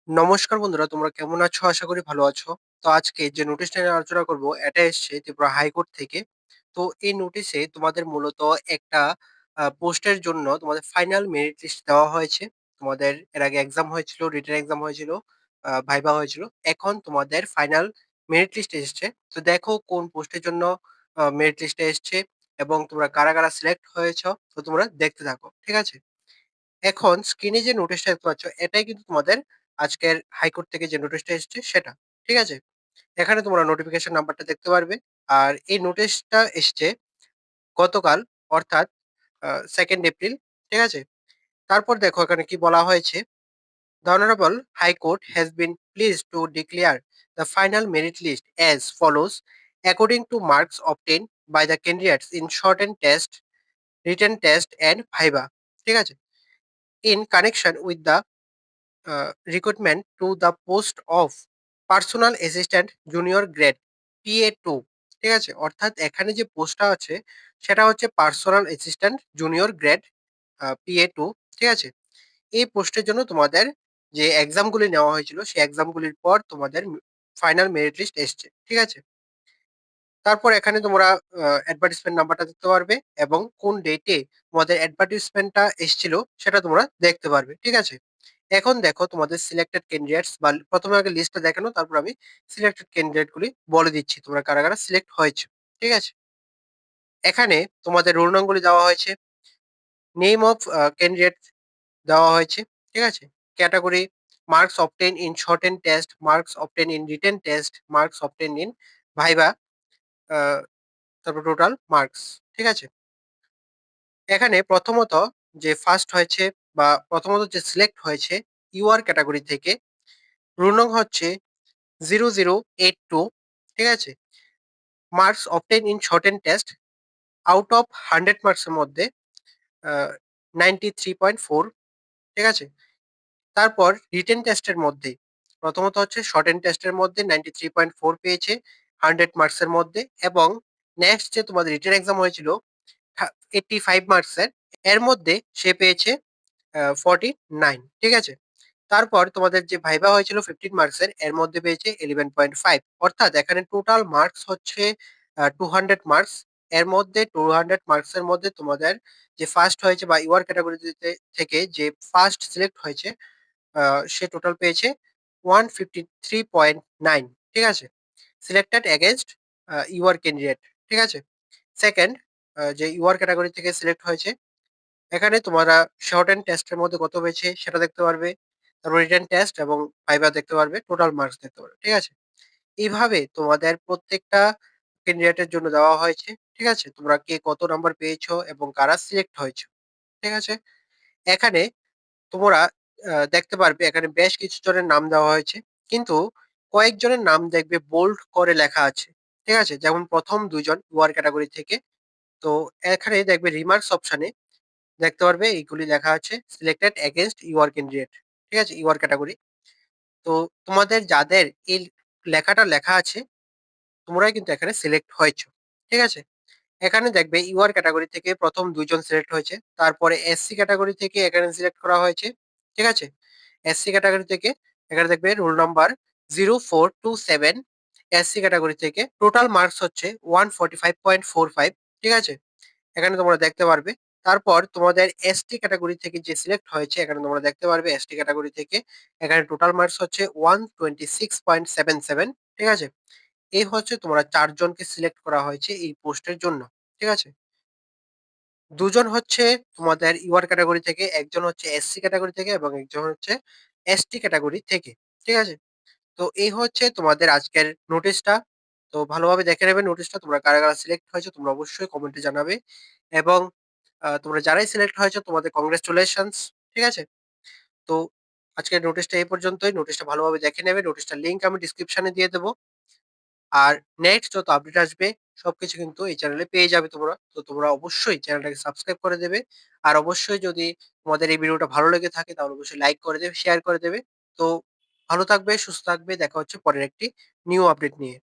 নমস্কার বন্ধুরা, তোমরা কেমন আছো? আশা করি ভালো আছো। তো আজকে যে নোটিশটা নিয়ে আলোচনা করব, এটা এসছে ত্রিপুরা হাইকোর্ট থেকে। তো এই নোটিশে তোমাদের মূলত একটা পোস্টের জন্য তোমাদের ফাইনাল মেরিট লিস্ট দেওয়া হয়েছে। তোমাদের এর আগে এক্সাম হয়েছিল, রিটেন এক্সাম হয়েছিল, ভাইভা হয়েছিল। এখন তোমাদের ফাইনাল মেরিট লিস্ট এসেছে। তো দেখো কোন পোস্টের জন্য মেরিট লিস্টে এসছে এবং তোমরা কারা, কারা সিলেক্ট হয়েছো। তো তোমরা দেখতে থাকো। ঠিক আছে? এখন স্ক্রিনে যে নোটিশটা দেখতে পাচ্ছ, এটাই কিন্তু তোমাদের আজকের হাইকোর্ট থেকে যে নোটিশটা এসেছে সেটা। ঠিক আছে? এখানে তোমরা নোটিফিকেশন নাম্বারটা দেখতে পারবে। আর এই নোটিশটা এসছে গতকাল, অর্থাৎ 2nd এপ্রিল। ঠিক আছে? তারপর দেখো এখানে কি বলা হয়েছে। The Honorable High Court has been pleased to declare the final merit list as follows according to marks obtained by the candidates in shortened test, written test and viva. ঠিক আছে? In connection with the recruitment to the post of personal assistant junior grade PA2। ঠিক আছে? অর্থাৎ এখানে যে পোস্টটা আছে সেটা হচ্ছে personal assistant junior grade PA2। ঠিক আছে? এই পোস্টের জন্য তোমাদের যে এক্সামগুলি নেওয়া হয়েছিল সেই এক্সামগুলির পর তোমাদের ফাইনাল মেরিট লিস্ট এসছে। ঠিক আছে? তারপর এখানে তোমরা অ্যাডভার্টাইজমেন্ট নাম্বারটা দেখতে পারবে এবং কোন ডেটে তোমাদের অ্যাডভার্টাইজমেন্টটা এসছিল সেটা তোমরা দেখতে পারবে। ঠিক আছে? এখন দেখো তোমাদের সিলেক্টেড ক্যান্ডিডেটস, বা প্রথমে আগে লিস্টটা দেখানো, তারপর আমি সিলেক্টেড ক্যান্ডিডেট গুলি বলে দিচ্ছি তোমরা কারা কারা সিলেক্ট হয়েছে। ঠিক আছে? এখানে তোমাদের রোল নম্বরগুলি দেওয়া হয়েছে, নেম অফ ক্যান্ডিডেট দেওয়া হয়েছে। ঠিক আছে? Category, marks obtain in short test, marks obtain in written test, marks obtain in viva, তারপর টোটাল মার্কস। ঠিক আছে? এখানে প্রথমত যে ফার্স্ট হয়েছে, বা প্রথমত যে সিলেক্ট হয়েছে ইউআর ক্যাটাগরি থেকে, রোল নং হচ্ছে 0082। ঠিক আছে? Marks obtain in shorten test, out of 100 মার্কসের মধ্যে 93.4। ঠিক আছে? তারপর রিটেন টেস্টের মধ্যে প্রথমত হচ্ছে শর্টেন টেস্টের মধ্যে 93.4 পেয়েছে 100 মার্কসের মধ্যে। এবং নেক্সট যে তোমাদের রিটেন এক্সাম হয়েছিল 85 মার্কসের, এর মধ্যে সে পেয়েছে 49। ঠিক আছে? তারপর তোমাদের যে ভাইভা হয়েছিল 15 মার্কসের, এর মধ্যে পেয়েছে 11.5। অর্থাৎ এখানে টোটাল মার্কস হচ্ছে 200 মার্কস। এর মধ্যে 200 মার্কসের মধ্যে তোমাদের যে ফার্স্ট হয়েছে বা ইউআর ক্যাটাগরি থেকে যে ফার্স্ট সিলেক্ট হয়েছে, সে টোটাল পেয়েছে 153.9। ঠিক আছে? Selected against UR candidate. ঠিক আছে? সেকেন্ড, যে ইউআর ক্যাটাগরি থেকে সিলেক্ট হয়েছে, এখানে তোমরা শর্ট এন্ড টেস্টের মধ্যে কত পেয়েছে সেটা দেখতে পারবে। তারপর রিটেন টেস্ট এবং ভাইভা দেখতে পারবে, টোটাল মার্কস দেখতে পারবে। ঠিক আছে? এইভাবে তোমাদের প্রত্যেকটা ক্যান্ডিডেটের জন্য দেওয়া হয়েছে। ঠিক আছে? তোমরা কে কত নাম্বার পেয়েছো এবং কারা সিলেক্ট হয়েছো। ঠিক আছে? এখানে তোমরা দেখতে পারবে এখানে বেশ কিছু জনের নাম দেওয়া হয়েছে। কিন্তু কয়েকজনের নাম দেখবে বোল্ড করে লেখা আছে। ঠিক আছে? যেমন প্রথম ২ জন ইউআর ক্যাটেগরি থেকে। তো এখানে দেখবে রিমার্কস অপশনে দেখতে পারবে এইগুলি লেখা আছে সিলেক্টেড এগেইনস্ট ইউআর ক্যান্ডিডেট। ঠিক আছে? UR category. তো তোমাদের যাদের এই লেখাটা লেখা আছে, তোমরাই কিন্তু এখানে সিলেক্ট হয়েছো। ঠিক আছে? এখানে দেখবে ইউআর ক্যাটেগরি থেকে প্রথম ২ জন সিলেক্ট হয়েছে। তারপরে এসসি ক্যাটেগরি থেকে এখানে সিলেক্ট করা হয়েছে। ঠিক আছে? এসসি ক্যাটেগরি থেকে এখানে দেখবে রোল নাম্বার 0427। এসসি ক্যাটেগরি থেকে টোটাল মার্কস হচ্ছে 145.45। ঠিক আছে? এখানে তোমরা দেখতে পারবে। তারপর তোমাদের এসটি ক্যাটেগরি থেকে যে সিলেক্ট হয়েছে, এখানে তোমরা দেখতে পারবে এসটি ক্যাটেগরি থেকে এখানে টোটাল মার্কস হচ্ছে 126.77। ঠিক আছে? এই হচ্ছে তোমরা ৪ জনকে সিলেক্ট করা হয়েছে এই পোস্টের জন্য। ঠিক আছে? ২ জন হচ্ছে তোমাদের ইউআর ক্যাটেগরি থেকে, একজন হচ্ছে এসসি ক্যাটেগরি থেকে এবং একজন হচ্ছে এসটি ক্যাটেগরি থেকে। ঠিক আছে? তো এই হচ্ছে তোমাদের আজকের নোটিশটা। তো ভালোভাবে দেখে নেবে নোটিশটা। তোমরা কারা, কারা সিলেক্ট হয়েছো তোমরা অবশ্যই কমেন্টে জানাবে। এবং তোমরা যারাই সিলেক্ট হয়েছো তোমাদের কংগ্রাচুলেশনস। ঠিক আছে? তো আজকের নোটিশটা এই পর্যন্তই। নোটিশটা ভালোভাবে দেখে নেবে। নোটিশটার লিংক আমি ডেসক্রিপশনে দিয়ে দেব। আর নেক্সট যত আপডেট আসবে সবকিছু কিন্তু এই চ্যানেলে পেয়ে যাবে তোমরা। তো তোমরা অবশ্যই চ্যানেলটাকে সাবস্ক্রাইব করে দেবে। আর অবশ্যই যদি তোমাদের এই ভিডিওটা ভালো লেগে থাকে তাহলে অবশ্যই লাইক করে দেবে, শেয়ার করে দেবে। তো ভালো থাকবে, সুস্থ থাকবে। দেখা হচ্ছে পরের একটি নিউ আপডেট নিয়ে।